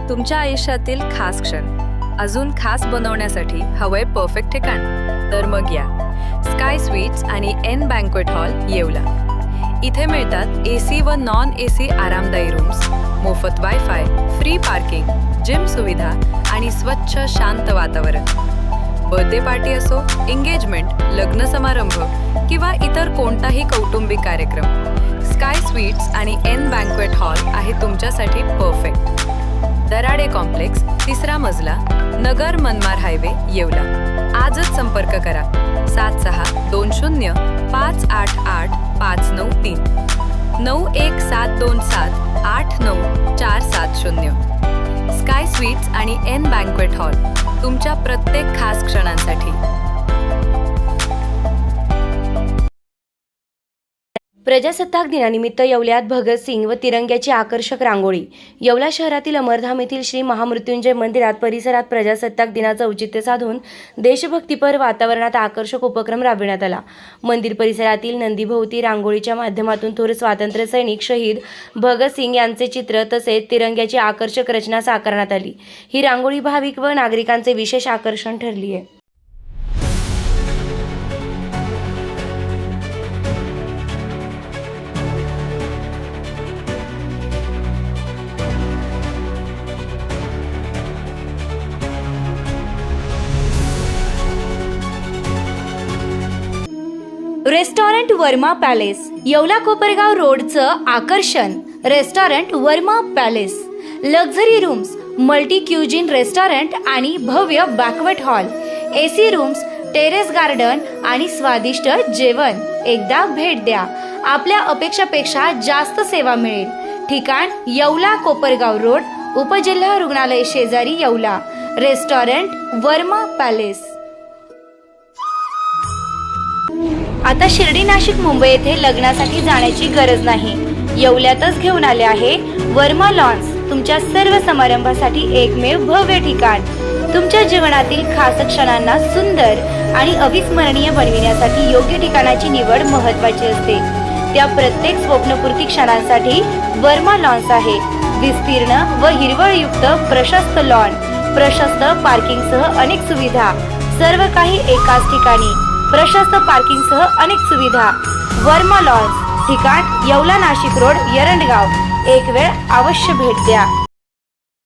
तुमच्या आयुष्यातील खास क्षण अजून खास बनवण्यासाठी हवंय परफेक्ट ठिकाण? तर मग या स्काय स्वीट्स आणि एन बँक्वेट हॉल येवला. इथे मिळतात एसी व नॉन एसी आरामदायी रूम्स, मोफत वायफाय, फ्री पार्किंग, जिम सुविधा आणि स्वच्छ शांत वातावरण. बर्थडे पार्टी असो, एंगेजमेंट, लग्न समारंभ किंवा इतर कोणताही कौटुंबिक कार्यक्रम, स्काय स्वीट्स आणि एन बँक्वेट हॉल आहे तुमच्यासाठी परफेक्ट. दराडे कॉम्प्लेक्स, 3रा मजला, नगर मनमाड हायवे, येवला. आजच संपर्क करा 7620588593 9172789470. स्काय स्वीट्स आणि एन बँक्वेट हॉल तुमच्या प्रत्येक खास क्षणांसाठी. प्रजासत्ताक दिनानिमित्त येवल्यात भगतसिंग व तिरंग्याची आकर्षक रांगोळी. येवला शहरातील अमरधाम येथील श्री महामृत्युंजय मंदिरात परिसरात प्रजासत्ताक दिनाचं औचित्य साधून देशभक्तीपर वातावरणात आकर्षक उपक्रम राबविण्यात आला. मंदिर परिसरातील नंदीभोवती रांगोळीच्या माध्यमातून थोर स्वातंत्र्य सैनिक शहीद भगतसिंग यांचे चित्र तसेच तिरंग्याची आकर्षक रचना साकारण्यात आली. ही रांगोळी भाविक व नागरिकांचे विशेष आकर्षण ठरली आहे. Restaurant Verma palace. येवला कोपरगाव रोडचं आकर्षण restaurant Verma palace. Luxury rooms, multi cuisine restaurant आणि भव्य banquet hall, AC rooms, terrace garden आणि स्वादिष्ट जेवण. एकदा भेट द्या, आपल्या अपेक्षापेक्षा जास्त सेवा मिळेल. ठिकाण येवला कोपरगाव रोड, उपजिल्हा रुग्णालय शेजारी, येवला. Restaurant Verma palace. आता शिर्डी, नाशिक, मुंबई येथे लग्नासाठी जाण्याची गरज नाही. येवल्यातच घेऊन आले आहे वर्मा लॉन्स. तुमच्या सर्व समारंभासाठी एकमेव भव्य ठिकाण. तुमच्या जीवनातील खास क्षणांना सुंदर आणि अविस्मरणीय बनविण्यासाठी योग्य ठिकाणाची निवड महत्त्वाची असते. त्या प्रत्येक स्वप्नपूर्ती क्षणांसाठी वर्मा लॉन्स आहे. विस्तीर्ण व हिरवळयुक्त प्रशस्त लॉन, प्रशस्त पार्किंगसह अनेक सुविधा, सर्व काही एकाच ठिकाणी. प्रशस्त पार्किंगसह अनेक सुविधा. वर्मा लॉन्स. ठिकाण येवला, नाशिक रोड, यरंडगाव. एक वेळ अवश्य भेट द्या.